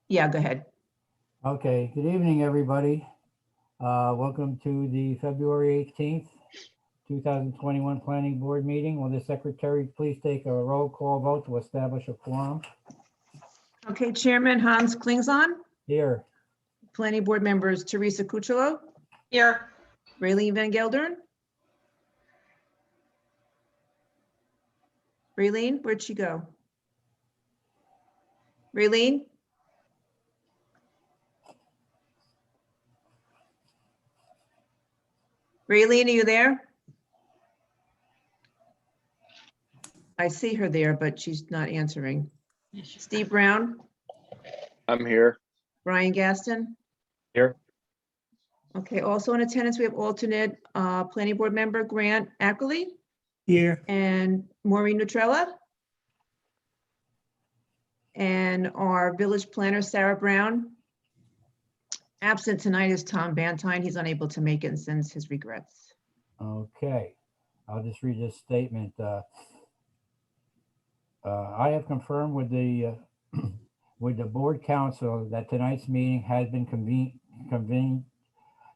Yeah, go ahead. Okay, good evening, everybody. Welcome to the February 18th, 2021 Planning Board meeting. Will the secretary please take a roll call vote to establish a quorum? Okay, Chairman Hans Klingson, Here. Planning Board members Teresa Cucciolo, Here. Raylene Van Gelderen. Raylene, where'd she go? Raylene? Raylene, are you there? I see her there, but she's not answering. Steve Brown, I'm here. Brian Gaston. Here. Okay, also in attendance, we have alternate Planning Board member Grant Ackley Here. and Maureen Nutrella. And our village planner, Sarah Brown. Absent tonight is Tom Bantine. He's unable to make it and sends his regrets. Okay, I'll just read this statement. I have confirmed with the with the board council that tonight's meeting has been convened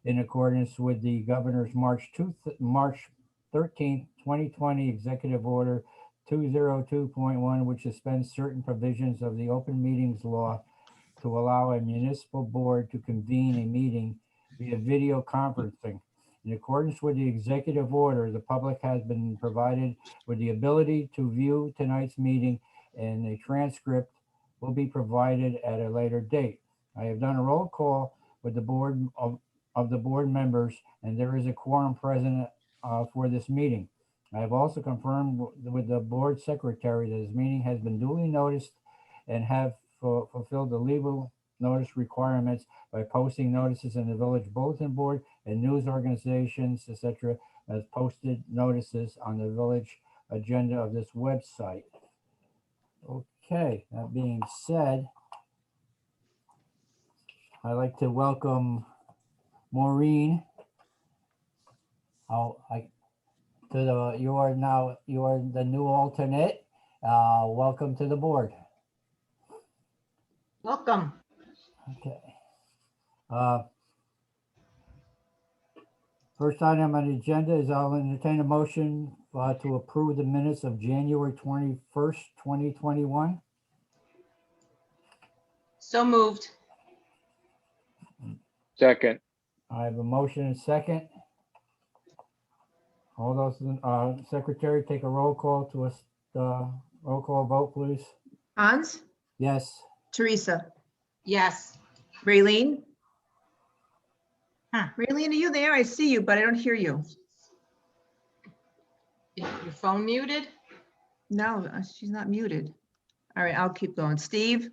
in accordance with the governor's March 13th, 2020 executive order 202.1, which suspends certain provisions of the open meetings law to allow a municipal board to convene a meeting via video conferencing. In accordance with the executive order, the public has been provided with the ability to view tonight's meeting, and a transcript will be provided at a later date. I have done a roll call with the board of the board members, and there is a quorum present for this meeting. I have also confirmed with the board secretary that this meeting has been duly noticed and have fulfilled the legal notice requirements by posting notices in the village bulletin board and news organizations, etc., as posted notices on the village agenda of this website. Okay, that being said, I'd like to welcome Maureen. You are the new alternate. Welcome to the board. Welcome. Okay. First item on the agenda is I'll entertain a motion to approve the minutes of January 21st, 2021. So moved. Second. I have a motion and second. All those, secretary, take a roll call to us, roll call vote, please. Hans, Yes. Teresa, Yes. Raylene. Huh. Raylene, are you there? I see you, but I don't hear you. Your phone muted? No, she's not muted. All right, I'll keep going. Steve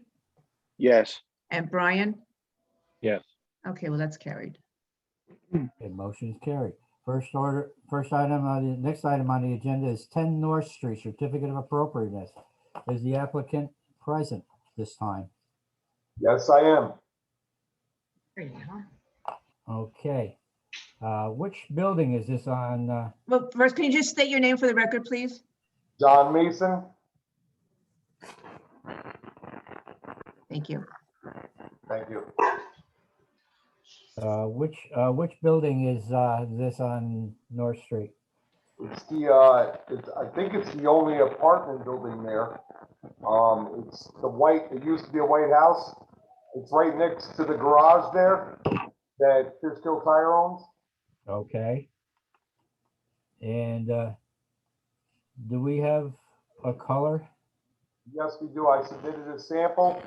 Yes. and Brian. Yes. Okay, well, that's carried. Okay, motion is carried. Next item on the agenda is 10 North Street, certificate of appropriateness. Is the applicant present this time? Yes, I am. There you go. Okay. Which building is this on? Well, first, can you just state your name for the record, please? John Mason. Thank you. Thank you. Which building is this on North Street? It's I think it's the only apartment building there. It's it used to be a White House. It's right next to the garage there that Fishkill Tire owns. Okay. And do we have a color? Yes, we do. I submitted a sample.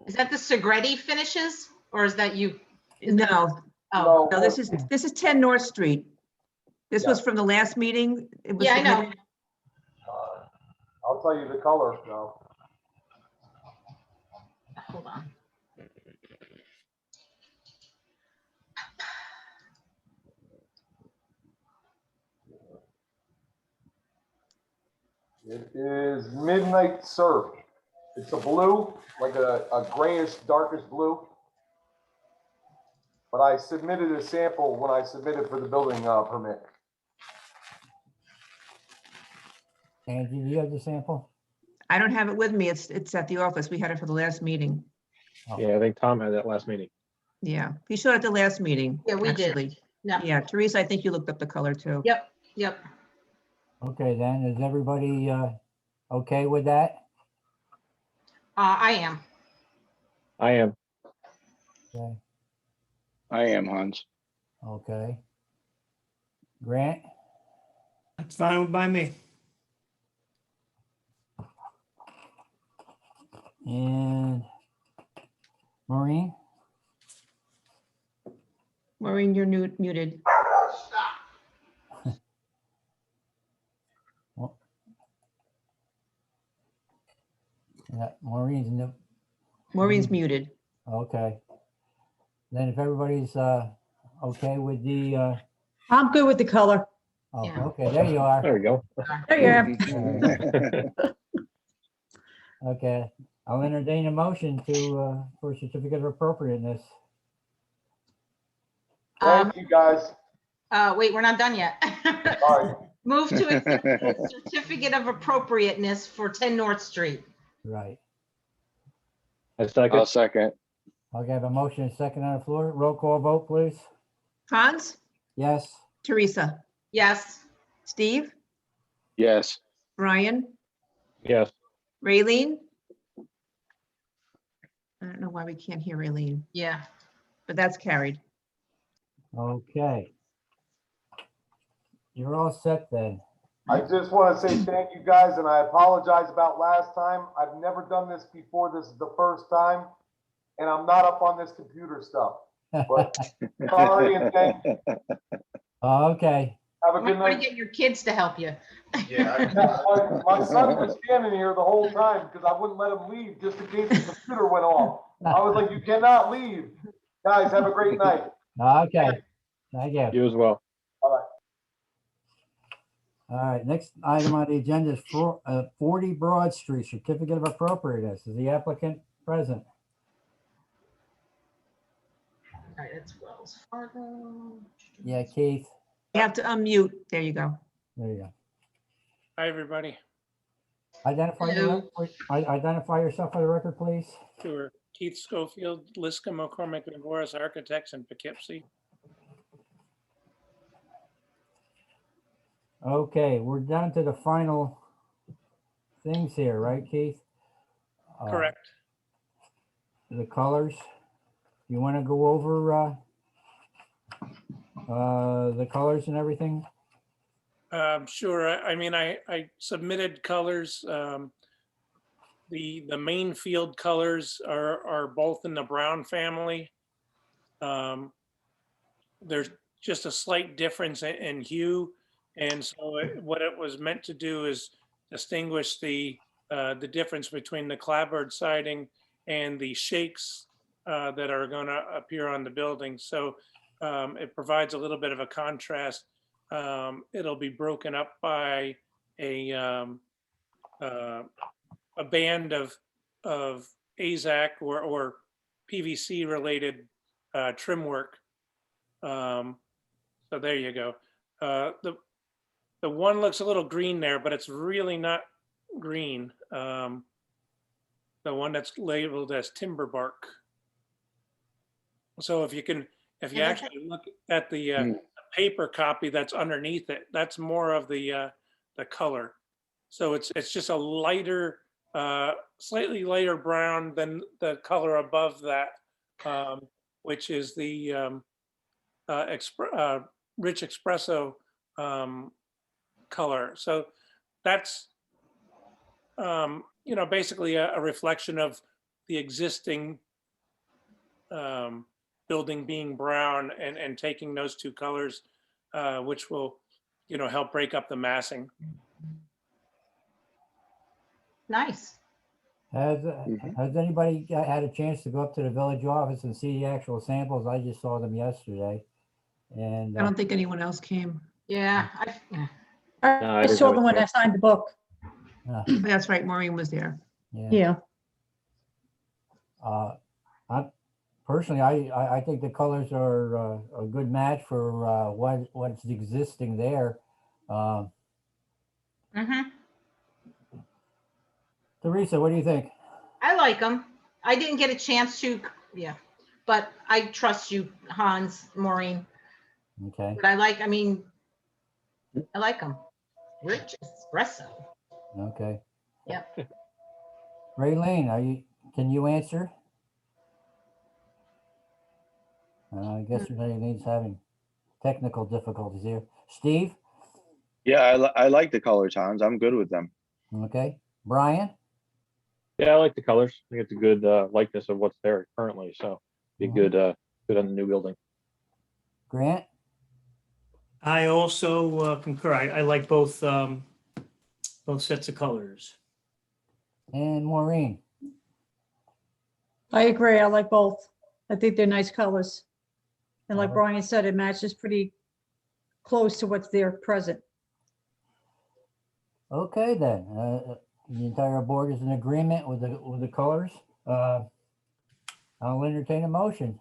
Is that the Segretti finishes or is that you? No, Oh, no, this is 10 North Street. This was from the last meeting. It was yeah, I know. submitted. I'll tell you the color now. Hold on. It is Midnight Surf. It's a blue, like a grayish, darkish blue. But I submitted a sample when I submitted for the building permit. Angie, do you have the sample? I don't have it with me. It's at the office. We had it for the last meeting. Yeah, I think Tom had that last meeting. Yeah, he showed it at the last meeting. Yeah, we did. actually. Yeah, Yeah, Teresa, I think you looked up the color too. yep, yep. Okay, then, is everybody okay with that? I am. I am. Okay, I am, Hans. okay. Grant, That's fine by me. and Maureen? Maureen, you're muted. Yeah, Maureen's in the, Maureen's muted. okay. Then if everybody's okay with the, I'm good with the color. oh, Yeah. okay, there you are. There we go. There you are. Okay, I'll entertain a motion to, for certificate of appropriateness. Thank you, guys. Wait, we're not done yet. All right. Move to accept the certificate of appropriateness for 10 North Street. Right. I second. I'll second. Okay, I have a motion and a second on the floor. Roll call vote, please. Hans, Yes? Teresa, Yes, Steve, Yes. Brian, Yes. Raylene. I don't know why we can't hear Raylene, yeah. but that's carried. Okay. You're all set then. I just want to say thank you, guys, and I apologize about last time. I've never done this before. This is the first time, and I'm not up on this computer stuff. But sorry and thank you. Okay, Have a You good might want to night. get your kids to help you. My son was standing here the whole time because I wouldn't let him leave just in case the computer went off. I was like, you cannot leave. Guys, have a great night. okay. Thank you. You as well. All right, next item on the agenda is 40 Broad Street, certificate of appropriateness. Is the applicant present? All right, that's Wells Fargo. Yeah, Keith, You have to unmute. There you go. there you go. Hi, everybody. Identify yourself for the record, please. Sure. Keith Schofield, Liska McCormick and Morris Architects in Poughkeepsie. Okay, we're down to the final things here, right, Keith? Correct. The colors. You want to go over the colors and everything? Sure. I mean, I submitted colors. The main field colors are both in the brown family. There's just a slight difference in hue. And so what it was meant to do is distinguish the difference between the clapboard siding and the shakes that are going to appear on the building. So it provides a little bit of a contrast. It'll be broken up by a band of AZAC or PVC related trim work. So there you go. The one looks a little green there, but it's really not green. The one that's labeled as timber bark. So if you actually look at the paper copy that's underneath it, that's more of the color. So it's just a lighter, slightly lighter brown than the color above that, which is the rich espresso color. So that's basically a reflection of the existing building being brown and taking those two colors, which will help break up the massing. Nice. Has anybody had a chance to go up to the village office and see the actual samples? I just saw them yesterday. And I don't think anyone else came. Yeah. No, I I didn't saw have a them when I chance. signed the book. That's right, Maureen was there. Yeah. I personally, I think the colors are a good match for what's existing there. Mm-hmm. Teresa, what do you think? I like them. I didn't get a chance to, yeah, but I trust you, Hans, Maureen. Okay, But I mean, I like them. Rich espresso. okay. Yep. Raylene, can you answer? I guess Raylene's having technical difficulties here. Steve, Yeah, I like the colors, Hans. I'm good with them. okay. Brian, Yeah, I like the colors. I think it's a good likeness of what's there currently, so be good good on the new building. Grant, I also concur. I like both sets of colors. and Maureen. I agree. I like both. I think they're nice colors. And like Alright. Brian said, it matches pretty close to what's there present. Okay, then. The entire board is in agreement with the colors. I'll entertain a motion.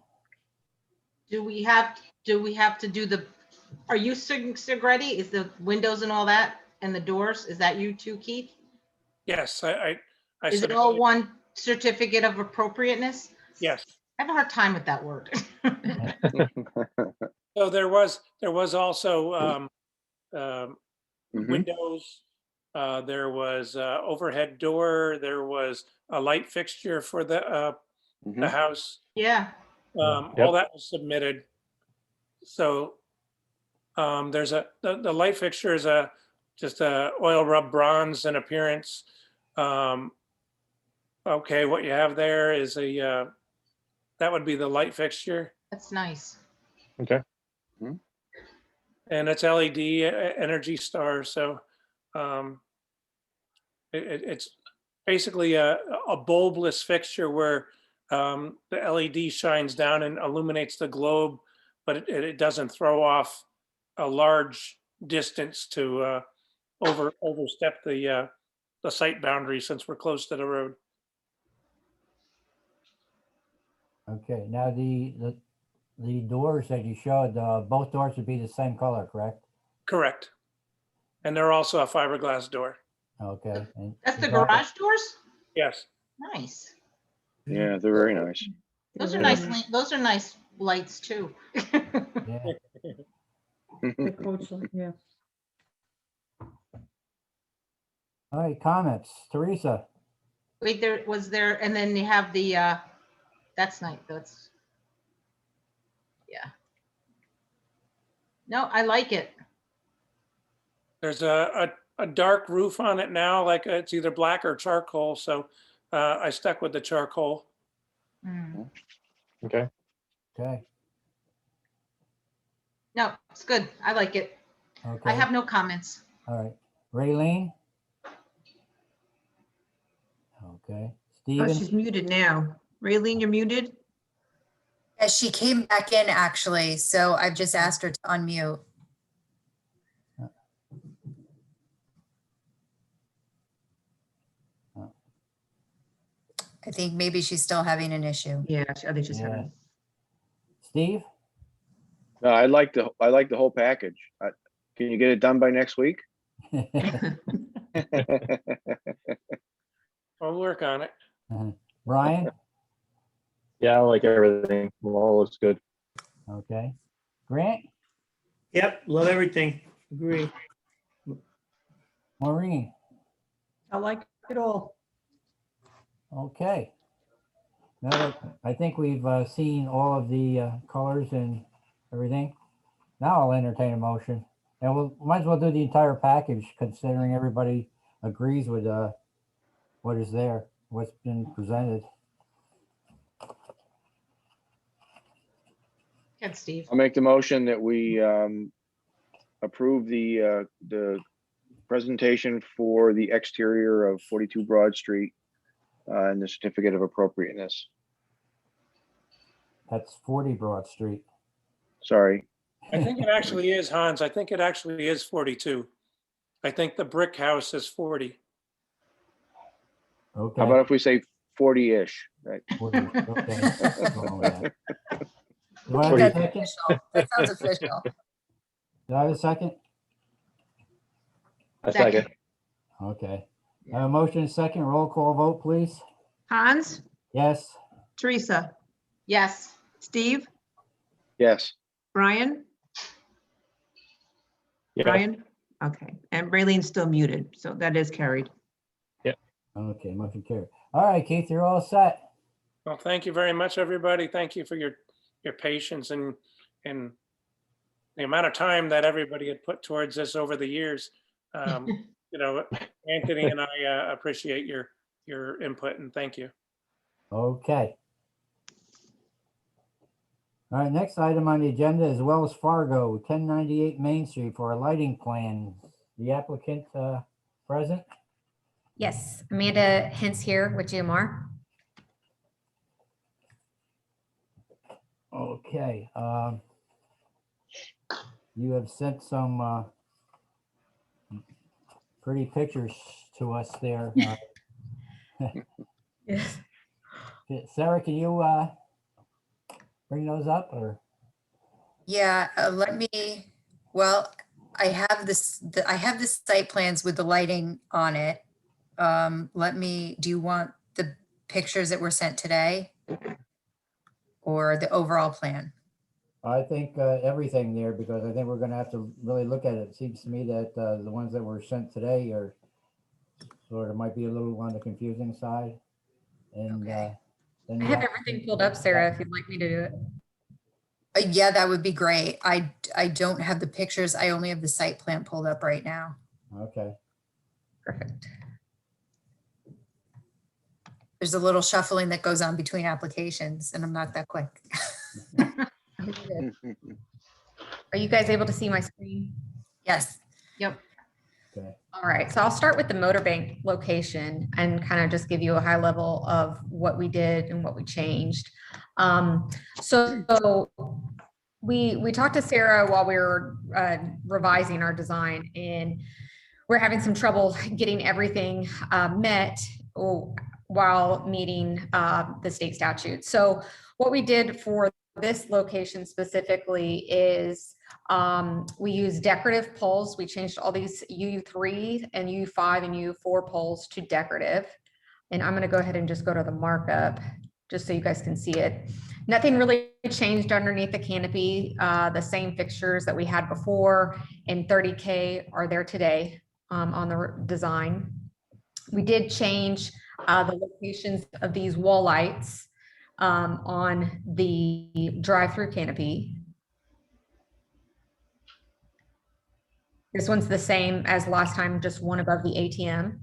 Do we have to do the, are you Segretti? Is the windows and all that and the doors? Is that you too, Keith? Yes, I Is it all submitted- one certificate of appropriateness? yes. I have a hard time with that word. So there was also Mhm. windows. There was overhead door. There was a light fixture for the Mhm. house. Yeah, All Yep. that was submitted. So there's the light fixture is just a oil rub bronze in appearance. Okay, what you have there is that would be the light fixture, that's nice. Okay. and it's LED Energy Star. So it's basically a bulbless fixture where the LED shines down and illuminates the globe, but it doesn't throw off a large distance to overstep the site boundary since we're close to the road. Okay, now the doors that you showed, both doors would be the same color, correct? Correct. And they're also a fiberglass door. Okay. and That's the Brian- garage doors? Yes. Nice. Yeah, they're very nice. Those are They're nice, very those are nice lights too. Yeah, The coach light, yeah. all right, comments. Teresa, Wait, and then you have the, that's nice, that's, yeah. No, I like it. There's a dark roof on it now, like it's either black or charcoal. So I stuck with the charcoal. Mm. Okay. okay, No, it's good. I like it. I okay, have no comments. all right. Raylene? Okay, Oh, Stephen? she's muted now. Raylene, you're muted? Yeah, she came back in actually, so I've just asked her to unmute. I think maybe she's still having an issue. Yeah, I think she's Yeah. having. Steve? No, I like the whole package. Can you get it done by next week? I'll work on it. Brian? Yeah, I like everything. All looks good. Okay. Grant? Yep, love everything. Agree. Maureen? I like it all. Okay. Now that I think we've seen all of the colors and everything. Now I'll entertain a motion. And we'll might as well do the entire package considering everybody agrees with what is there, what's been presented. Good, Steve. I'll make the motion that we approve the presentation for the exterior of 42 Broad Street and the certificate of appropriateness. That's 40 Broad Street. Sorry. I think it actually is, Hans. I think it actually is 42. I think the brick house is 40. Okay. How about if we say 40-ish, right? 40, okay. Oh, yeah. Do I I have think a that's second? official. That sounds official. Do I have a second? A second. Okay. A motion and second, roll call vote, please. Hans, Yes, Teresa, Yes, Steve, Yes, Brian? Yeah. Brian? Okay, and Raylene's still muted, so that is carried. okay, motion carried. All right, Keith, you're all set. Well, thank you very much, everybody. Thank you for your patience and the amount of time that everybody had put towards this over the years. You know, Anthony and I appreciate your input and thank you. Okay. All right, next item on the agenda is Wells Fargo, 1098 Main Street for a lighting plan. The applicant present? Yes, Amanda Hens here with GMR. Okay. You have sent some pretty pictures to us there. Yes. Sarah, can you bring those up or? Yeah, well, I have I have the site plans with the lighting on it. Do you want the pictures that were sent today? Or the overall plan? I think everything there, because I think we're gonna have to really look at it. It seems to me that the ones that were sent today are sort of might be a little on the confusing side. And Okay. then I have everything pulled up, Sarah, if you'd like me to do it. Yeah, that would be great. I don't have the pictures. I only have the site plan pulled up right now. Okay. Perfect. There's a little shuffling that goes on between applications and I'm not that quick. Are you guys able to see my screen? Yes. Okay. All right, so I'll start with the Motorbank location and kind of just give you a high level of what we did and what we changed. So we talked to Sarah while we were revising our design, and we're having some trouble getting everything met while meeting the state statute. So what we did for this location specifically is we use decorative poles. We changed all these U3 and U5 and U4 poles to decorative. And I'm going to go ahead and just go to the markup just so you guys can see it. Nothing really changed underneath the canopy. The same fixtures that we had before in 30K are there today on the design. We did change the locations of these wall lights on the drive-through canopy. This one's the same as last time, just one above the ATM.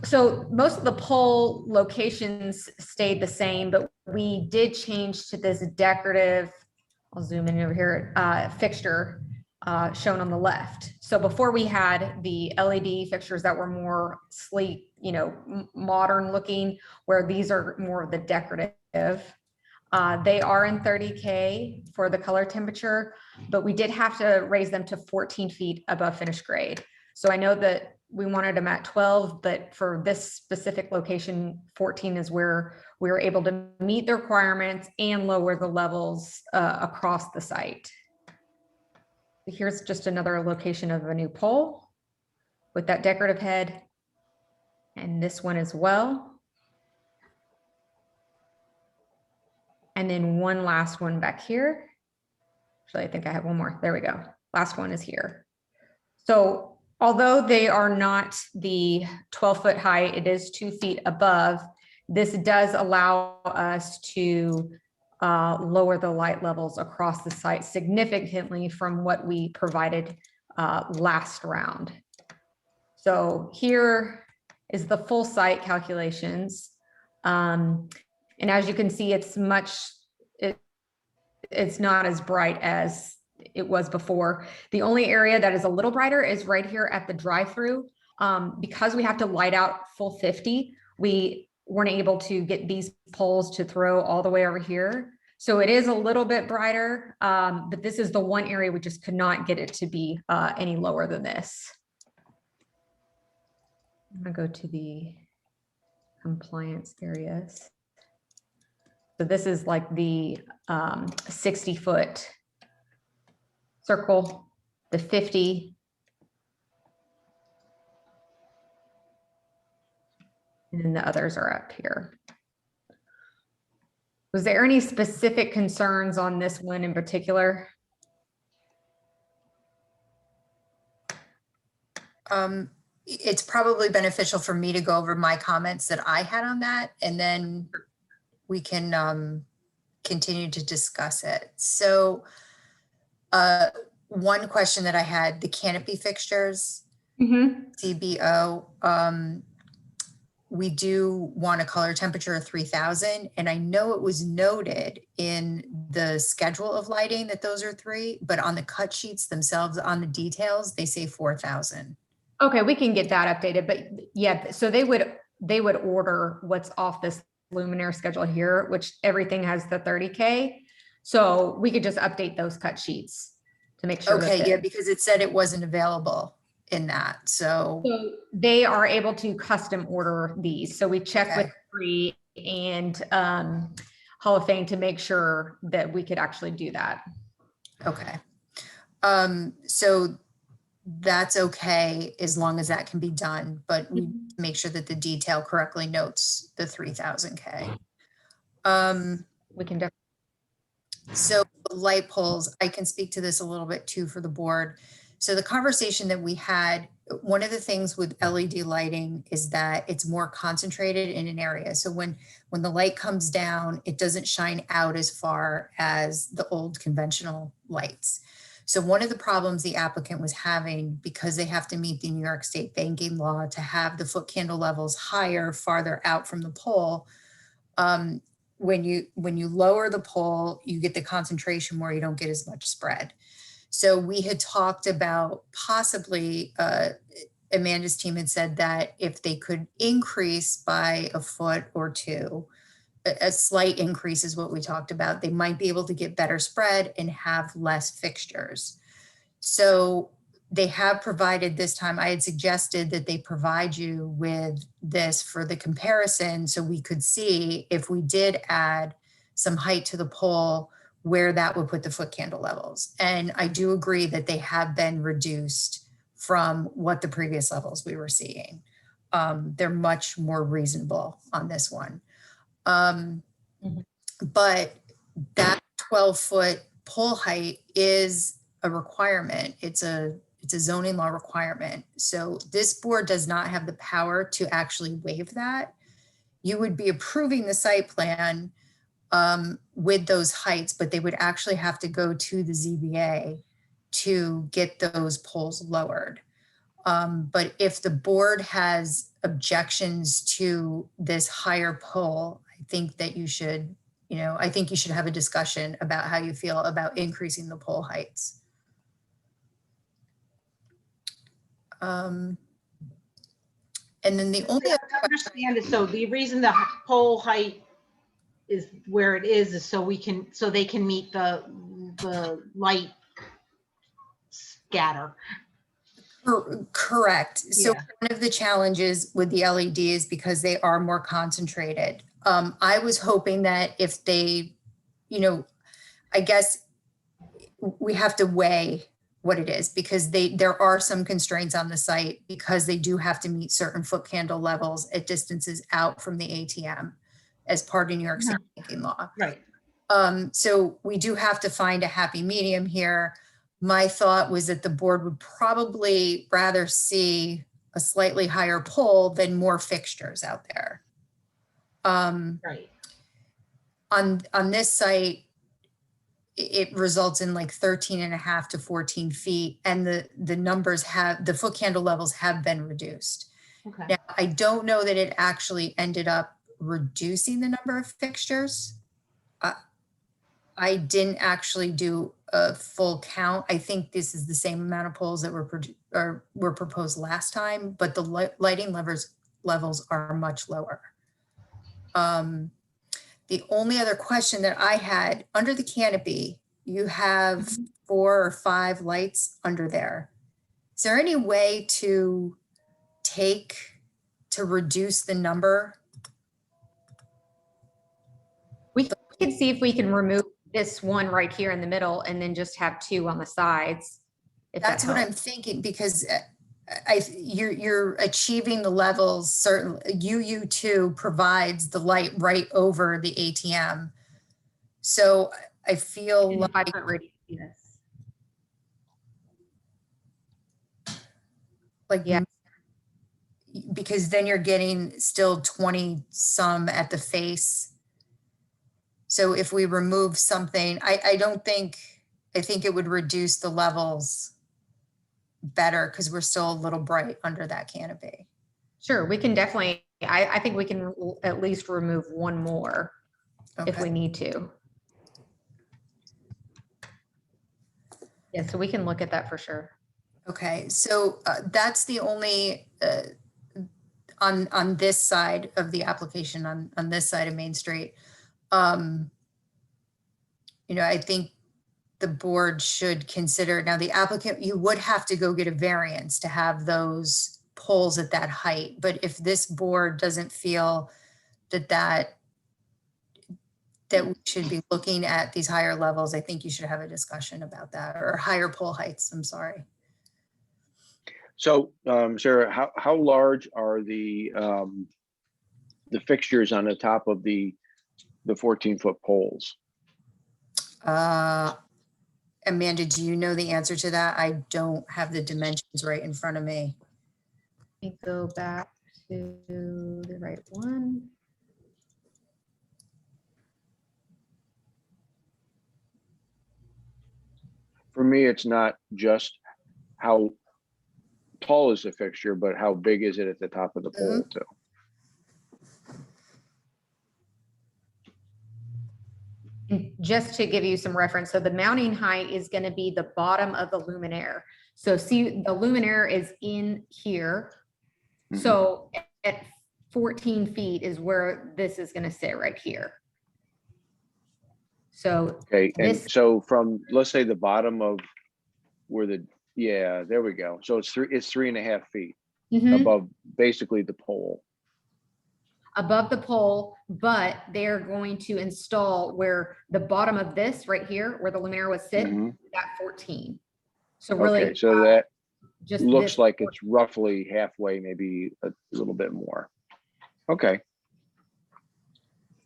So most of the pole locations stayed the same, but we did change to this decorative, I'll zoom in over here, fixture shown on the left. So before we had the LED fixtures that were more sleek, you know, modern looking, where these are more of the decorative. They are in 30K for the color temperature, but we did have to raise them to 14 feet above finished grade. So I know that we wanted them at 12, but for this specific location, 14 is where we were able to meet the requirements and lower the levels across the site. Here's just another location of a new pole with that decorative head. And this one as well. And then one last one back here. Actually, I think I have one more. There we go. Last one is here. So although they are not the 12-foot high, it is 2 feet above. This does allow us to lower the light levels across the site significantly from what we provided last round. So here is the full site calculations. And as you can see, it's not as bright as it was before. The only area that is a little brighter is right here at the drive-through. Because we have to light out full 50, we weren't able to get these poles to throw all the way over here. So it is a little bit brighter, but this is the one area we just could not get it to be any lower than this. I'm gonna go to the compliance areas. So this is like the 60-foot circle, the 50, And then the others are up here. Was there any specific concerns on this one in particular? It's probably beneficial for me to go over my comments that I had on that, and then we can continue to discuss it. So one question that I had, the canopy fixtures, CBO, we do want a color temperature of 3000. And I know it was noted in the schedule of lighting that those are 3, but on the cut sheets themselves, on the details, they say 4000. Okay, we can get that updated, but yeah, so they would order what's off this luminaire schedule here, which everything has the 30K. So we could just update those cut sheets to make sure. Okay, yeah, because it said it wasn't available in that, so. So they are able to custom order these. So we checked with Okay. Free and Hall of Fame to make sure that we could actually do that. Okay. So that's okay as long as that can be done, but we make sure that the detail correctly notes the 3000K. We can definitely. So the light poles, I can speak to this a little bit too for the board. So the conversation that we had, one of the things with LED lighting is that it's more concentrated in an area. So when the light comes down, it doesn't shine out as far as the old conventional lights. So one of the problems the applicant was having, because they have to meet the New York State banking law to have the foot candle levels higher, farther out from the pole, when you lower the pole, you get the concentration where you don't get as much spread. So we had talked about possibly, Amanda's team had said that if they could increase by a foot or 2, a slight increase is what we talked about, they might be able to get better spread and have less fixtures. So they have provided this time, I had suggested that they provide you with this for the comparison so we could see if we did add some height to the pole, where that would put the foot candle levels. And I do agree that they have been reduced from what the previous levels we were seeing. They're much more reasonable on this one. But that 12-foot pole height is a requirement. It's a zoning law requirement. So this board does not have the power to actually waive that. You would be approving the site plan with those heights, but they would actually have to go to the ZBA to get those poles lowered. But if the board has objections to this higher pole, I think that you should, I think you should have a discussion about how you feel about increasing the pole heights. And then the only other I understand it. So the reason the pole height is where it is so they can meet the light scatter. Correct. So Yeah. one of the challenges with the LED is because they are more concentrated. I was hoping that if they, I guess we have to weigh what it is because there are some constraints on the site because they do have to meet certain foot candle levels at distances out from the ATM as part of New York State banking law. Right. So we do have to find a happy medium here. My thought was that the board would probably rather see a slightly higher pole than more fixtures out there. Right. On this site, it results in like 13.5 to 14 feet and the foot candle levels have been reduced. Okay. Now, I don't know that it actually ended up reducing the number of fixtures. I didn't actually do a full count. I think this is the same amount of poles that were proposed last time, but the lighting levels are much lower. The only other question that I had, under the canopy, you have 4 or 5 lights under there. Is there any way to reduce the number? We can see if we can remove this one right here in the middle and then just have 2 on the sides. If that That's what I'm helps. thinking, because you're achieving the levels, certain, UU2 provides the light right over the ATM. So I feel In like, 5-foot radius, yes. Yeah. because then you're getting still 20 some at the face. So if we remove something, I think it would reduce the levels better because we're still a little bright under that canopy. Sure, we can definitely, I think we can at least remove one more if we Okay. need to. Yeah, so we can look at that for sure. Okay, so that's the only, on this side of the application, on this side of Main Street. I think the board should consider, now the applicant, you would have to go get a variance to have those poles at that height. But if this board doesn't feel that we should be looking at these higher levels, I think you should have a discussion about that, or higher pole heights, I'm sorry. So, Sarah, how large are the fixtures on the top of the 14-foot poles? Amanda, do you know the answer to that? I don't have the dimensions right in front of me. Let me go back to the right one. For me, it's not just how tall is the fixture, but how big is it at the top of the pole too? And just to give you some reference, so the mounting height is going to be the bottom of the luminaire. So see, the luminaire is in here. So at 14 feet is where this is going to sit right here. So Okay, and this- so from, let's say the bottom of where yeah, there we go. So it's 3.5 feet Mhm. above basically the pole. above the pole, but they're going to install where the bottom of this right here, where the luminaire would sit, at 14. So really, Okay, so that just looks this like it's roughly halfway, maybe a little bit more. Okay,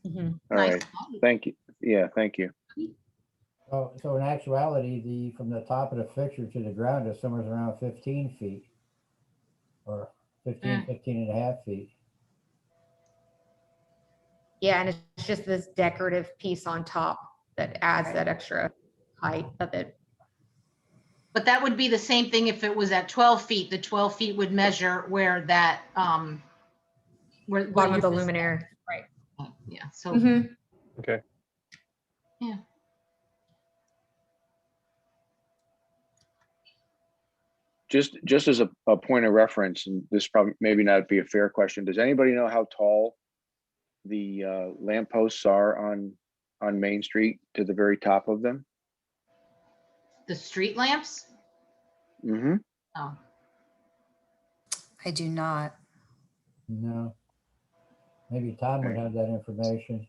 Mhm. all Nice. right. Thank you. Yeah, thank you. So in actuality, from the top of the fixture to the ground is somewhere around 15 feet. Or 15 and a half feet. Yeah, and it's just this decorative piece on top that adds that extra height of it. But that would be the same thing if it was at 12 feet. The 12 feet would measure where that, where Bottom of the you're- luminaire. Right. Yeah, so, Mhm. Okay. yeah. Just as a point of reference, and this probably maybe not be a fair question. Does anybody know how tall the lampposts are on Main Street to the very top of them? The street lamps? Mm-hmm. Oh, I do not. No. Maybe Tom would Okay. have that information.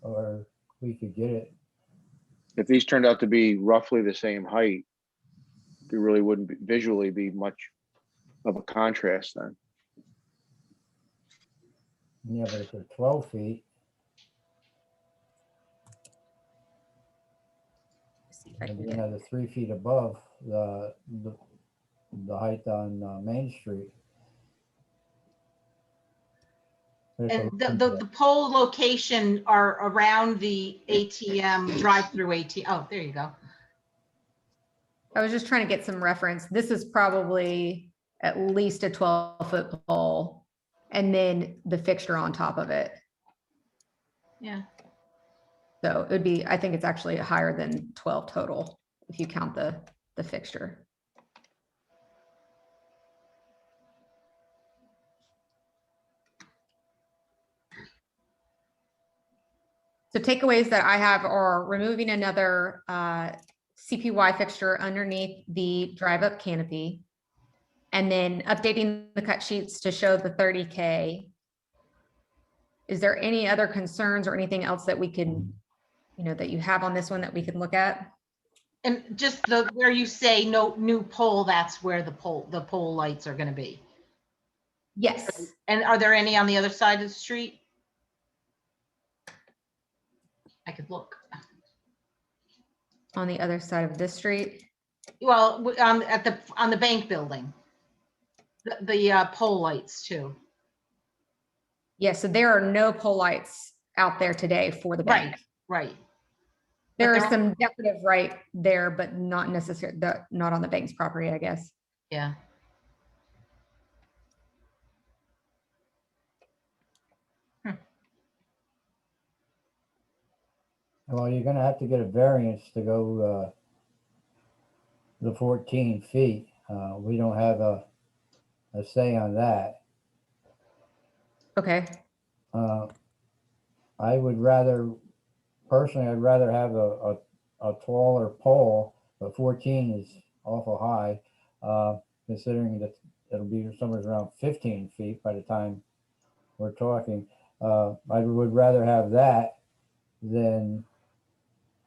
Or we could get it. If these turned out to be roughly the same height, there really wouldn't visually be much of a contrast then. Yeah, but if they're 12 feet, See if I and can be get- another 3 feet above the height on Main Street. But if and we're looking at- the pole location are around the ATM, drive-through ATM. Oh, there you go. I was just trying to get some reference. This is probably at least a 12-foot pole and then the fixture on top of it. Yeah. So it would be, I think it's actually higher than 12 total if you count the fixture. So takeaways that I have are removing another CPY fixture underneath the drive-up canopy, and then updating the cut sheets to show the 30K. Is there any other concerns or anything else that we can, that you have on this one that we can look at? And just the, where you say no new pole, that's where the pole lights are gonna be. Yes, And are there any on the other side of the street? I could look. on the other side of this street. Well, on the bank building. The pole lights too. Yeah, so there are no pole lights out there today for the bank. Right. There But are some decorative right there, but not necessarily, not on the bank's property, I guess. Yeah. Well, you're gonna have to get a variance to go the 14 feet. We don't have a say on that. Okay, I would rather, personally, I'd rather have a taller pole, but 14 is awful high, considering that it'll be somewhere around 15 feet by the time we're talking. I would rather have that than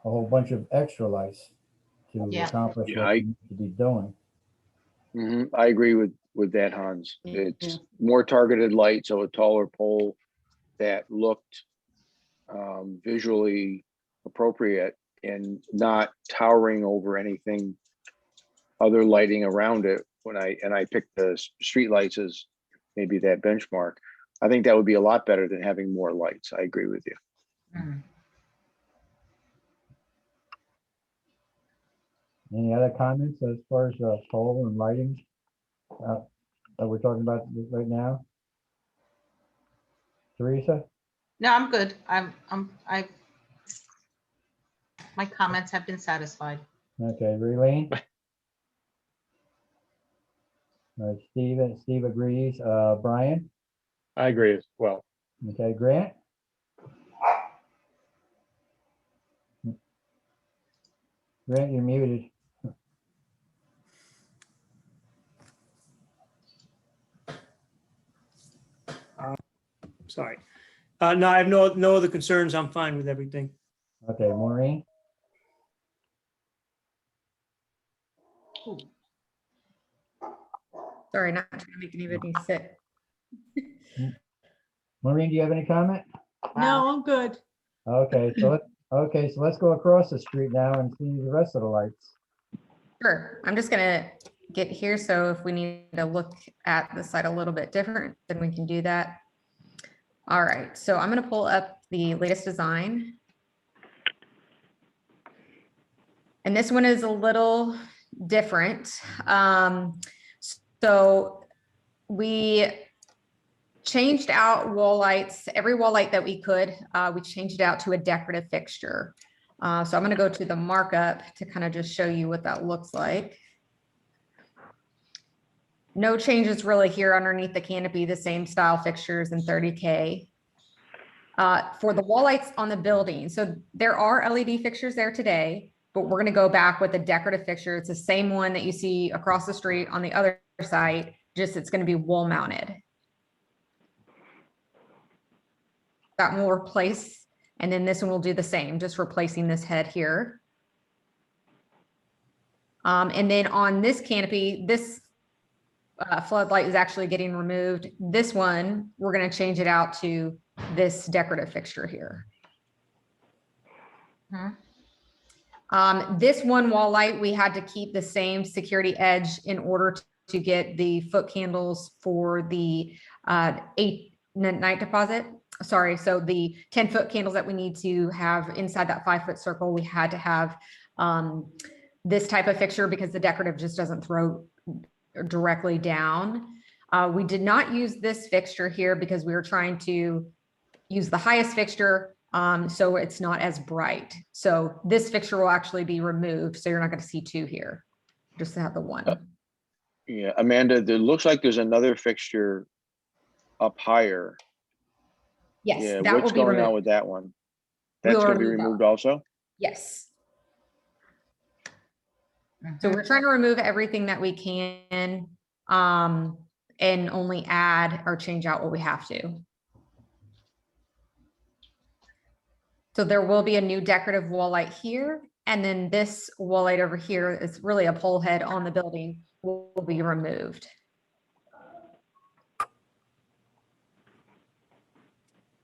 a whole bunch of extra lights to Yeah. accomplish Yeah, what we need to be doing. I agree with that, Hans. Yeah. It's more targeted light, so a taller pole that looked visually appropriate and not towering over anything other lighting around it. When I picked the street lights as maybe that benchmark, I think that would be a lot better than having more lights. I agree with you. Mm. Any other comments as far as pole and lighting that we're talking about right now? Teresa? No, I'm good. My comments have been satisfied. Okay, Raylene? Steve agrees. Brian? I agree as well. Okay, Grant? Grant, you're muted. Sorry. No, I have no other concerns. I'm fine with everything. Okay, Maureen? sorry, not trying to make anybody sick. Maureen, do you have any comment? No, I'm good. Okay, so let's go across the street now and see the rest of the lights. Sure, I'm just gonna get here, so if we need to look at the site a little bit different, then we can do that. All right, so I'm gonna pull up the latest design. And this one is a little different. So we changed out wall lights, every wall light that we could. We changed it out to a decorative fixture. So I'm gonna go to the markup to kind of just show you what that looks like. No changes really here underneath the canopy, the same style fixtures in 30K. For the wall lights on the building, so there are LED fixtures there today, but we're gonna go back with a decorative fixture. It's the same one that you see across the street on the other side, just it's gonna be wall mounted. That one will replace, and then this one will do the same, just replacing this head here. And then on this canopy, this floodlight is actually getting removed. This one, we're gonna change it out to this decorative fixture here. This one wall light, we had to keep the same security edge in order to get the foot candles for the 8 night deposit. Sorry, so the 10-foot candles that we need to have inside that 5-foot circle, we had to have this type of fixture because the decorative just doesn't throw directly down. We did not use this fixture here because we were trying to use the highest fixture, so it's not as bright. So this fixture will actually be removed, so you're not going to see 2 here, just to have the 1. Yeah, Amanda, there looks like there's another fixture up higher. Yes, Yeah, that will what's be going on removed. with that one? We That's will gonna be remove that. removed also? Yes. So we're trying to remove everything that we can, and only add or change out what we have to. So there will be a new decorative wall light here, And then this wall light over here is really a pole head on the building will be removed.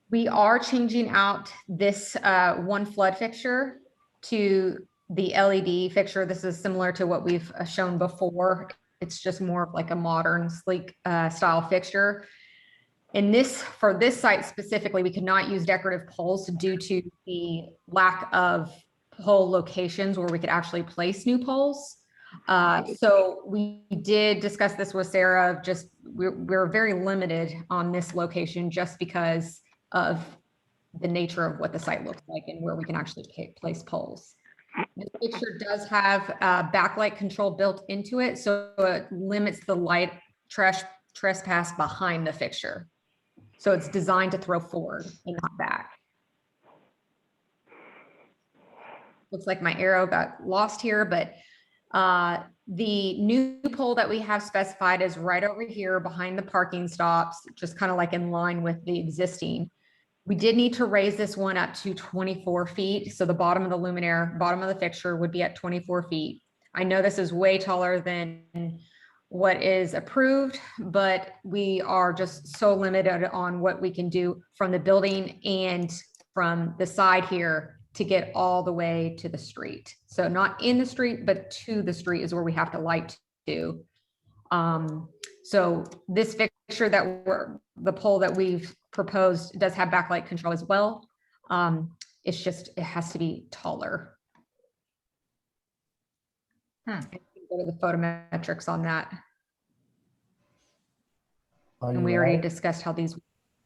We are changing out this one flood fixture to the LED fixture. This is similar to what we've shown before. It's just more of like a modern, sleek style fixture. In this, for this site specifically, we could not use decorative poles due to the lack of pole locations where we could actually place new poles. So we did discuss this with Sarah, just we're very limited on this location just because of the nature of what the site looks like and where we can actually place poles. This picture does have backlight control built into it, so it limits the light trespass behind the fixture. So it's designed to throw forward and not back. Looks like my arrow got lost here, but the new pole that we have specified is right over here behind the parking stops, just kind of like in line with the existing. We did need to raise this one up to 24 feet. So the bottom of the luminaire, bottom of the fixture would be at 24 feet. I know this is way taller than what is approved, but we are just so limited on what we can do from the building and from the side here to get all the way to the street. So not in the street, but to the street is where we have to light to. So this fixture that the pole that we've proposed does have backlight control as well. It's just, it has to be taller. I can go to the photometrics on that. And we already discussed how these.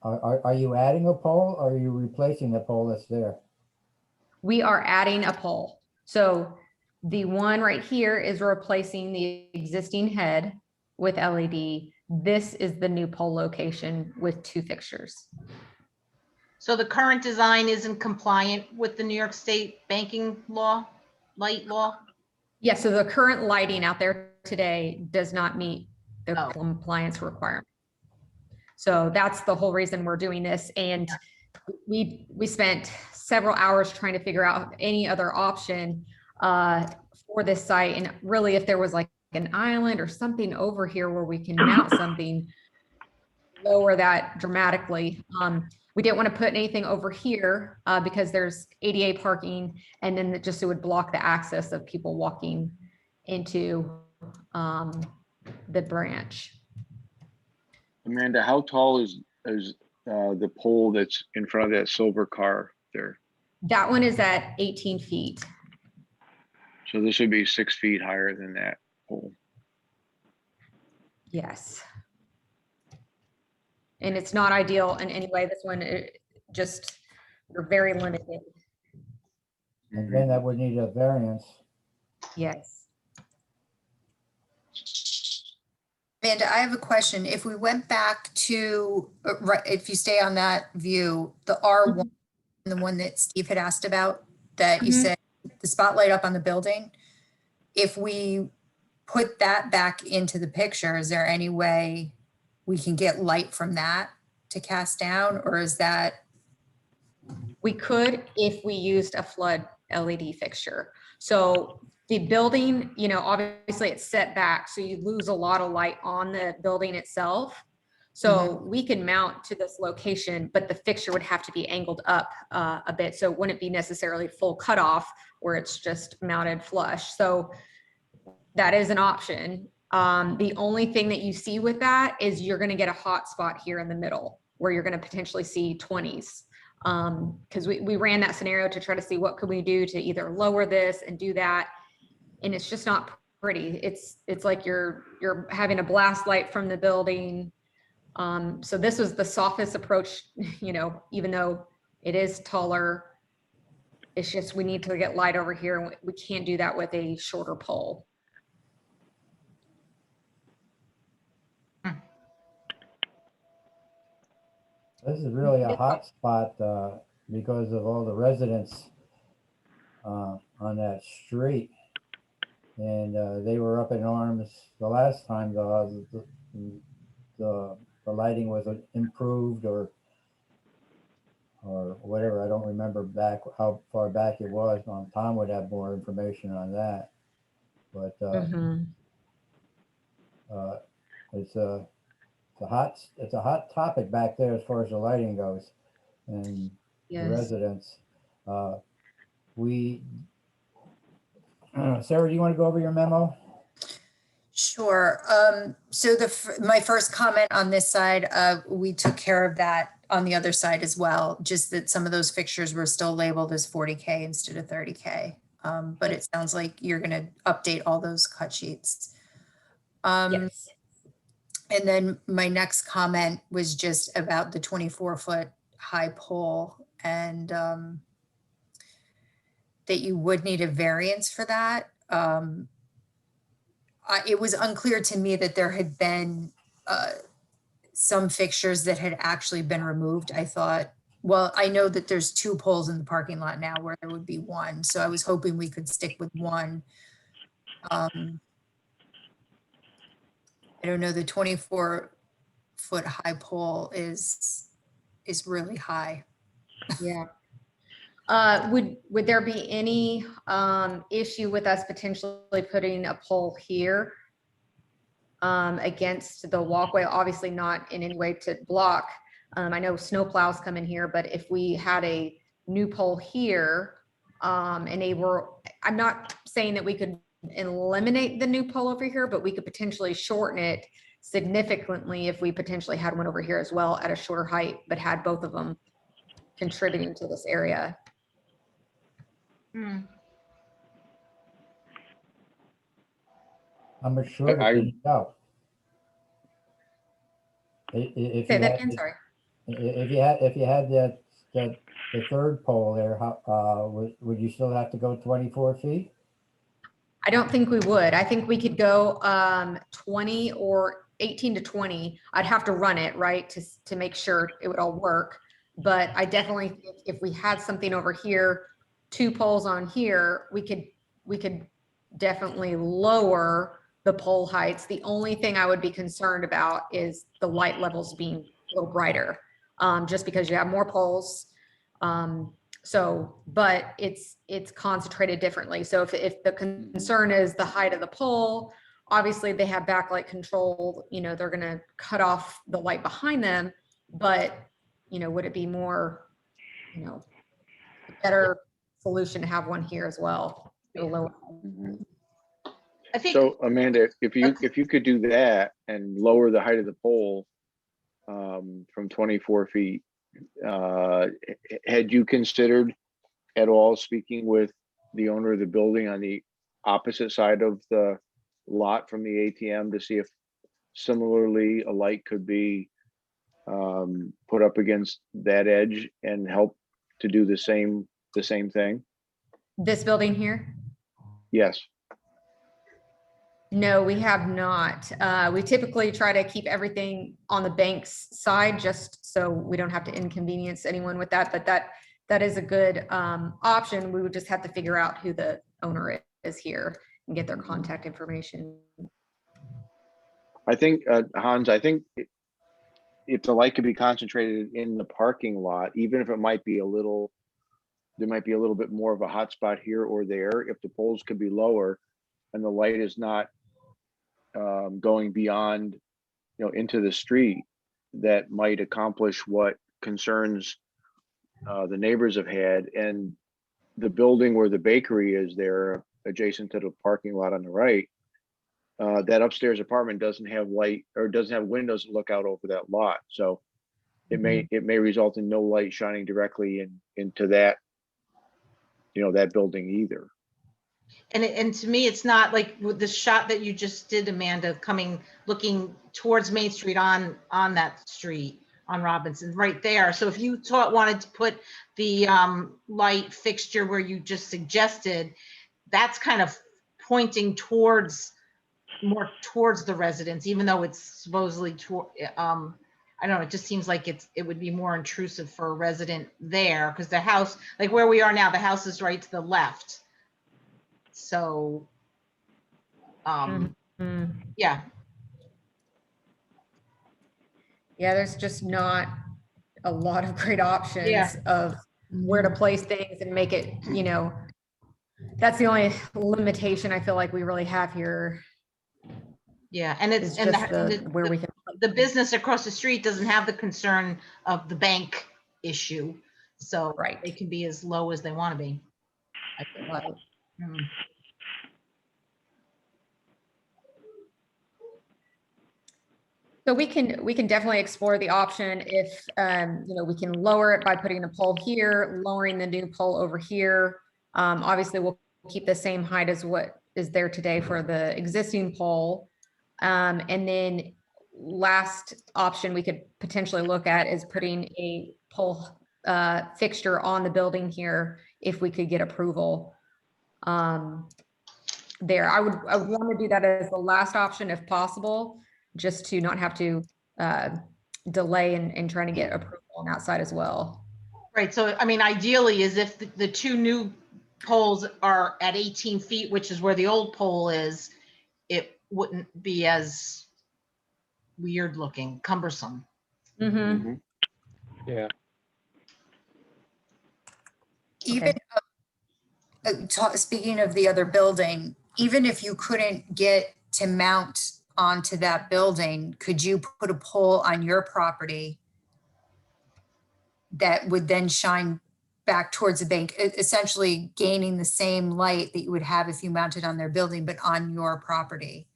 Are you adding a pole or are you replacing the pole that's there? We are adding a pole. So the one right here is replacing the existing head with LED. This is the new pole location with 2 fixtures. So the current design isn't compliant with the New York State banking law, light law? Yeah, so the current lighting out there today does not meet the Oh. compliance requirement. So that's the whole reason we're doing this. And we spent several hours trying to figure out any other option for this site. And really, if there was like an island or something over here where we can mount something, lower that dramatically. We didn't want to put anything over here because there's ADA parking, and then it would block the access of people walking into the branch. Amanda, how tall is the pole that's in front of that silver car there? That one is at 18 feet. So this would be 6 feet higher than that pole. Yes. And it's not ideal in any way. This one, we're very limited. And then that would need a variance. Yes. Amanda, I have a question. If we went back to, if you stay on that view, the R1, the one that Steve had asked about, that you said the spotlight up on the building, if we put that back into the picture, is there any way we can get light from that to cast down, or is that? We could if we used a flood LED fixture. So the building, obviously it's set back, so you lose a lot of light on the building itself. So we can mount to this location, but the fixture would have to be angled up a bit. So it wouldn't be necessarily full cutoff where it's just mounted flush. So that is an option. The only thing that you see with that is you're going to get a hot spot here in the middle where you're going to potentially see 20s. Because we ran that scenario to try to see what could we do to either lower this and do that. And it's just not pretty. It's like you're having a blast light from the building. So this was the softest approach, even though it is taller. It's just we need to get light over here, and we can't do that with a shorter pole. This is really a hot spot because of all the residents on that street. And they were up in arms the last time the lighting was improved or or whatever. I don't remember back how far back it was. Tom would have more information on that. But Mhm. it's a hot topic back there as far as the lighting goes, and the Yes. residents. Sarah, do you want to go over your memo? Sure. So my first comment on this side, we took care of that on the other side as well. Just that some of those fixtures were still labeled as 40K instead of 30K. But it sounds like you're going to update all those cut sheets. Yes. And then my next comment was just about the 24-foot high pole, and that you would need a variance for that. It was unclear to me that there had been some fixtures that had actually been removed. I thought, well, I know that there's 2 poles in the parking lot now where there would be 1. So I was hoping we could stick with 1. I don't know, the 24-foot high pole is really high. Yeah. Would there be any issue with us potentially putting a pole here against the walkway? Obviously not in any way to block. I know snow plows come in here, but if we had a new pole here and I'm not saying that we could eliminate the new pole over here, but we could potentially shorten it significantly if we potentially had one over here as well at a shorter height, but had both of them contributing to this area. How much shorter can you go? If Say you that had, again, sorry. if you had the third pole there, would you still have to go 24 feet? I don't think we would. I think we could go 20 or 18 to 20. I'd have to run it, right, to make sure it would all work. But I definitely think if we had something over here, 2 poles on here, we could definitely lower the pole heights. The only thing I would be concerned about is the light levels being a little brighter, just because you have more poles. But it's concentrated differently. So if the concern is the height of the pole, obviously they have backlight control, they're going to cut off the light behind them, but would it be more, a better solution to have one here as well? I think. So Amanda, if you could do that and lower the height of the pole from 24 feet, had you considered at all speaking with the owner of the building on the opposite side of the lot from the ATM to see if similarly a light could be put up against that edge and help to do the same thing? This building here? Yes. No, we have not. We typically try to keep everything on the bank's side just so we don't have to inconvenience anyone with that. But that is a good option. We would just have to figure out who the owner is here and get their contact information. I think, Hans, if the light could be concentrated in the parking lot, even if it might be there might be a little bit more of a hot spot here or there, if the poles could be lower and the light is not going beyond, into the street, that might accomplish what concerns the neighbors have had. And the building where the bakery is there, adjacent to the parking lot on the right, that upstairs apartment doesn't have light or doesn't have windows that look out over that lot. So it may result in no light shining directly into that, that building either. And to me, it's not like with the shot that you just did, Amanda, looking towards Main Street on that street on Robinson, right there. So if you wanted to put the light fixture where you just suggested, that's kind of pointing more towards the residents, even though it's supposedly I don't know, it just seems like it would be more intrusive for a resident there, because the house, like where we are now, the house is right to the left. So, yeah. Yeah, there's just not a lot of great options Yeah. of where to place things and make it, that's the only limitation I feel like we really have here Yeah, and is it's, and just where we can. the business across the street doesn't have the concern of the bank issue. So Right. they can be as low as they want to be. I feel like. Right. Mm. So we can definitely explore the option if, we can lower it by putting a pole here, lowering the new pole over here. Obviously we'll keep the same height as what is there today for the existing pole. And then last option we could potentially look at is putting a pole fixture on the building here if we could get approval. There, I would want to do that as the last option if possible, just to not have to delay and trying to get approval on that side as well. Right, so I mean, ideally is if the two new poles are at 18 feet, which is where the old pole is, it wouldn't be as weird looking, cumbersome. Mm-hmm. Yeah. Even, speaking of the other building, even if you couldn't get to mount onto that building, could you put a pole on your property that would then shine back towards the bank, essentially gaining the same light that you would have if you mounted on their building, but on your property?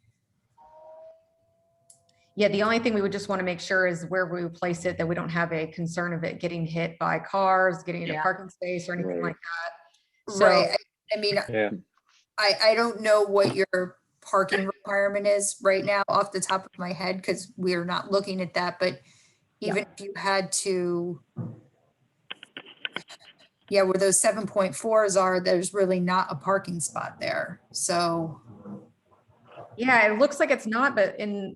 Yeah, the only thing we would just want to make sure is where we place it, that we don't have a concern of it getting hit by cars, getting into Yeah. parking space or anything Right. like that. So, Right. I mean, Yeah. I don't know what your parking requirement is right now off the top of my head, because we are not looking at that, but even if you had to, yeah, where those 7.4s are, there's really not a parking spot there. So, yeah, it looks like it's not, but in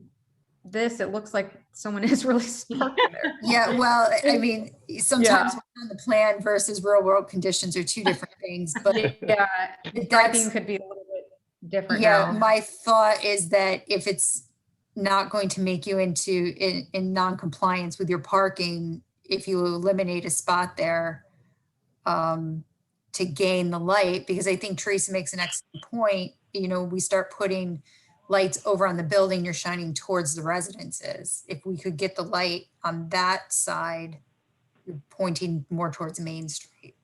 this, it looks like someone is really parking there. yeah, well, I mean, sometimes what's on the plan versus real world conditions are two different things, but Yeah, that's, striping could be a little bit different yeah, now. my thought is that if it's not going to make you into in non-compliance with your parking, if you eliminate a spot there to gain the light, because I think Teresa makes an excellent point. We start putting lights over on the building, you're shining towards the residences. If we could get the light on that side, you're pointing more towards Main Street.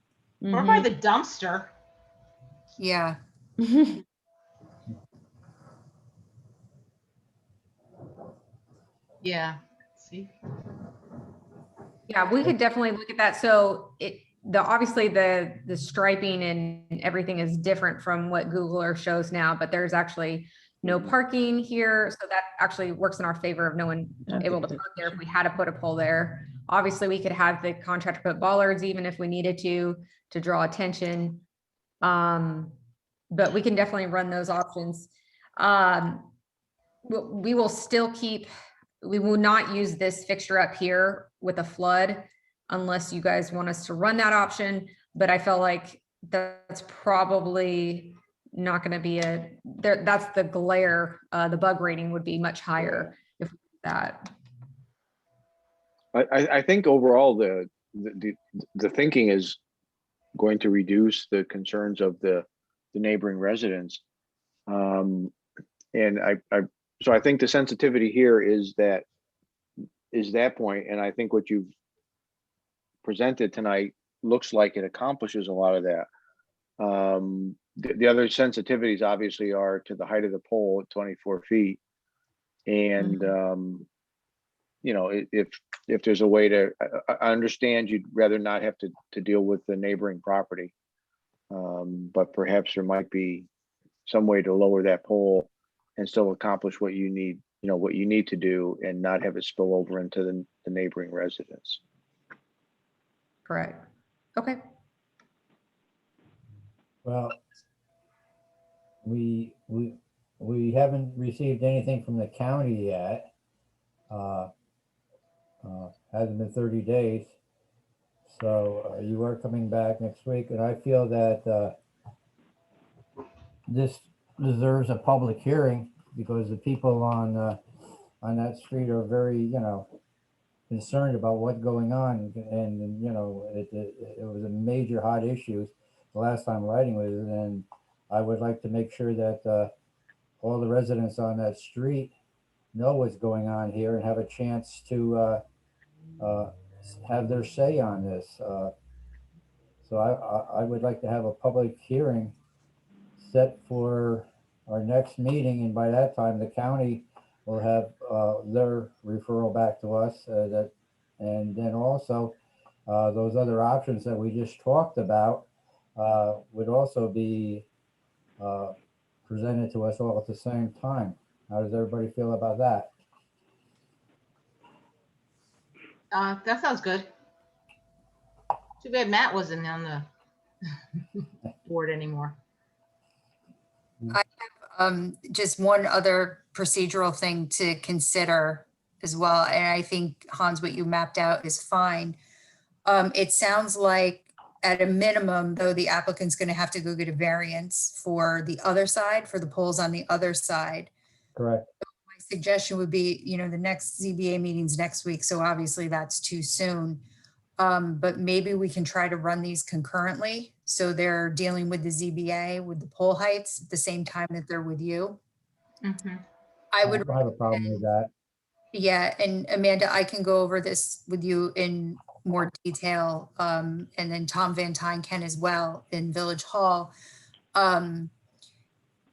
Or by the dumpster. Yeah. Yeah, see? Yeah, we could definitely look at that. So obviously the striping and everything is different from what Google Earth shows now, but there's actually no parking here. So that actually works in our favor of no one able to park there if we had to put a pole there. Obviously we could have the contractor put bollards even if we needed to draw attention. But we can definitely run those options. We will still we will not use this fixture up here with a flood unless you guys want us to run that option. But I feel like that's probably not going to be that's the glare. The bug rating would be much higher if we did that. I think overall the thinking is going to reduce the concerns of the neighboring residents. So I think the sensitivity here is that point, and I think what you've presented tonight looks like it accomplishes a lot of that. The other sensitivities obviously are to the height of the pole at 24 feet. And, if there's a way to, I understand you'd rather not have to deal with the neighboring property. But perhaps there might be some way to lower that pole and still accomplish what you need, what you need to do and not have it spill over into the neighboring residents. Correct. Okay. Well, we haven't received anything from the county yet. Hasn't been 30 days. So you are coming back next week, and I feel that this deserves a public hearing because the people on that street are very, concerned about what's going on, and, you know, it was a major hot issue the last time lighting was, and I would like to make sure that all the residents on that street know what's going on here and have a chance to have their say on this. So I would like to have a public hearing set for our next meeting, and by that time, the county will have their referral back to us, and then also those other options that we just talked about would also be presented to us all at the same time. How does everybody feel about that? That sounds good. Too bad Matt wasn't on the board anymore. Just one other procedural thing to consider as well, and I think, Hans, what you mapped out is fine. It sounds like at a minimum, though, the applicant's gonna have to go get a variance for the other side, for the poles on the other side. Correct. My suggestion would be, you know, the next ZBA meeting's next week, so obviously that's too soon. But maybe we can try to run these concurrently, so they're dealing with the ZBA, with the pole heights at the same time that they're with you. Mhm. I would, don't have a problem with that. yeah, and Amanda, I can go over this with you in more detail, and then Tom Van Tyne can as well in Village Hall.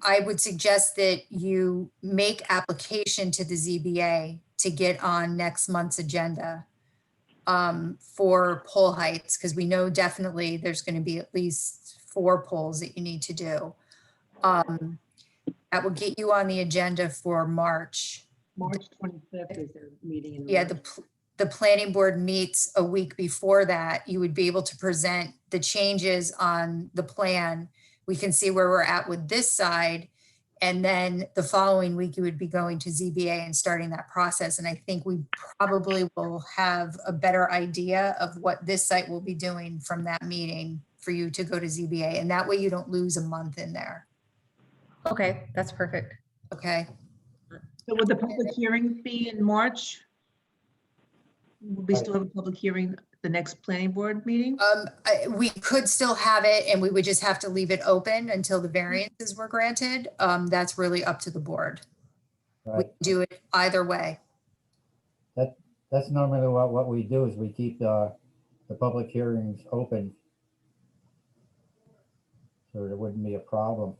I would suggest that you make application to the ZBA to get on next month's agenda for pole heights, because we know definitely there's going to be at least 4 poles that you need to do. That will get you on the agenda for March. March 25th is their meeting. in Yeah, March. the planning board meets a week before that. You would be able to present the changes on the plan. We can see where we're at with this side. And then the following week, you would be going to ZBA and starting that process. And I think we probably will have a better idea of what this site will be doing from that meeting for you to go to ZBA. And that way you don't lose a month in there. Okay, that's perfect. Okay. So would the public hearing be in March? Will we still have a public hearing the next planning board meeting? We could still have it, and we would just have to leave it open until the variances were granted. That's really up to the board. We Right. can do it either way. That's normally what we do, is we keep the public hearings open. So there wouldn't be a problem.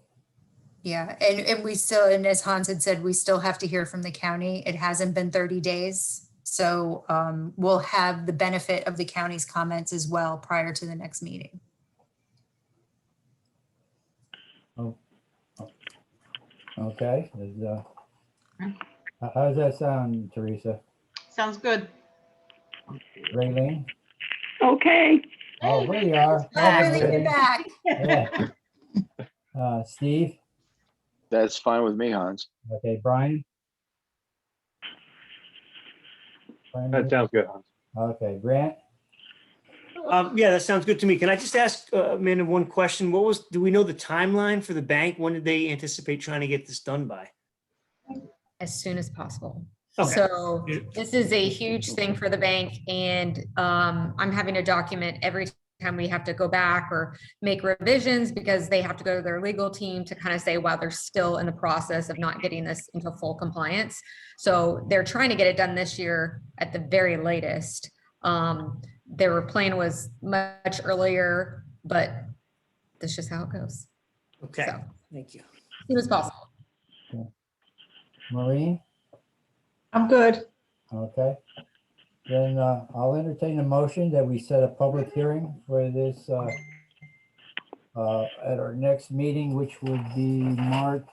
Yeah, and we still, and as Hans had said, we still have to hear from the county. It hasn't been 30 days. So we'll have the benefit of the county's comments as well prior to the next meeting. Okay. How does that sound, Teresa? Sounds good. Raylene? Okay, Oh, there you are. Oh, really, you're back. Yeah. Steve? That's fine with me, Hans. Okay, Brian? That sounds good, Hans. Okay, Grant? Yeah, that sounds good to me. Can I just ask Amanda one question? Do we know the timeline for the bank? When did they anticipate trying to get this done by? As soon as possible. Okay. So this is a huge thing for the bank, and I'm having to document every time we have to go back or make revisions, because they have to go to their legal team to kind of say, wow, they're still in the process of not getting this into full compliance. So they're trying to get it done this year at the very latest. Their plan was much earlier, but that's just how it goes. Okay, So, thank you. as soon as possible. Maureen? I'm good. Okay. Then I'll entertain a motion that we set a public hearing for this at our next meeting, which would be March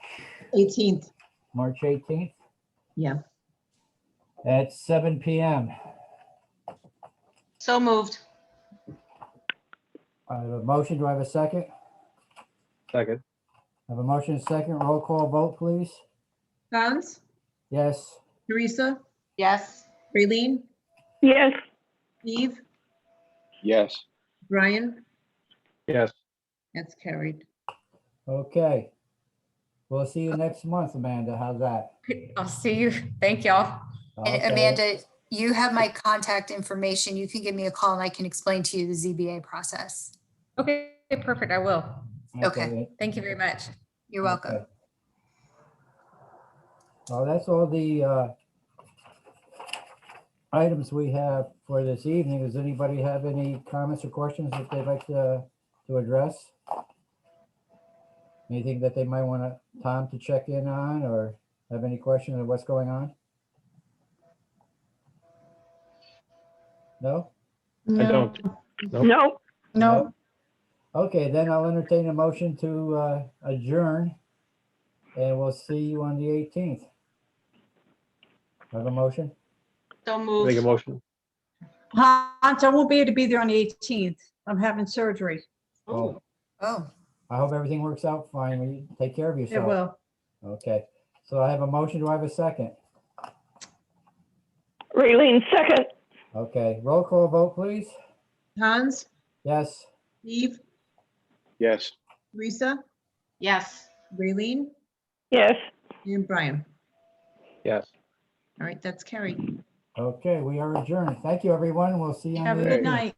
18th. 18th Yeah. at 7 PM. So moved. I have a motion. Do I have a second? Second. I have a motion, and a second. Roll call vote, please. Hans, Yes. Teresa, Yes. Raylene, yes, Steve, Yes. Brian, Yes. that's carried. Okay. We'll see you next month, Amanda. How's that? I'll see you. Thank y'all. And Okay. Amanda, you have my contact information. You can give me a call and I can explain to you the ZBA process. Okay, perfect, I will. Okay. Thank you very much. You're welcome. Okay. Well, that's all the items we have for this evening. Does anybody have any comments or questions that they'd like to address? Anything that they might want Tom to check in on, or have any questions on what's going on? No? I don't. Nope. No, No, Okay, then I'll entertain a motion to adjourn, and we'll see you on the 18th. Have a motion? Don't Make a move. motion. Hans, I won't be able to be there on the 18th. I'm having surgery. Oh, Oh, I hope everything works out fine. Will you take care of It yourself? will. Okay, so I have a motion. Do I have a second? Raylene, second. Okay, roll call vote, please. Hans, Yes. Steve, Yes. Teresa, Yes. Raylene, Yes. and Brian. Yes. All right, that's carried. Okay, we are adjourned. Thank you, everyone. We'll see you on Have a the good 18th. night.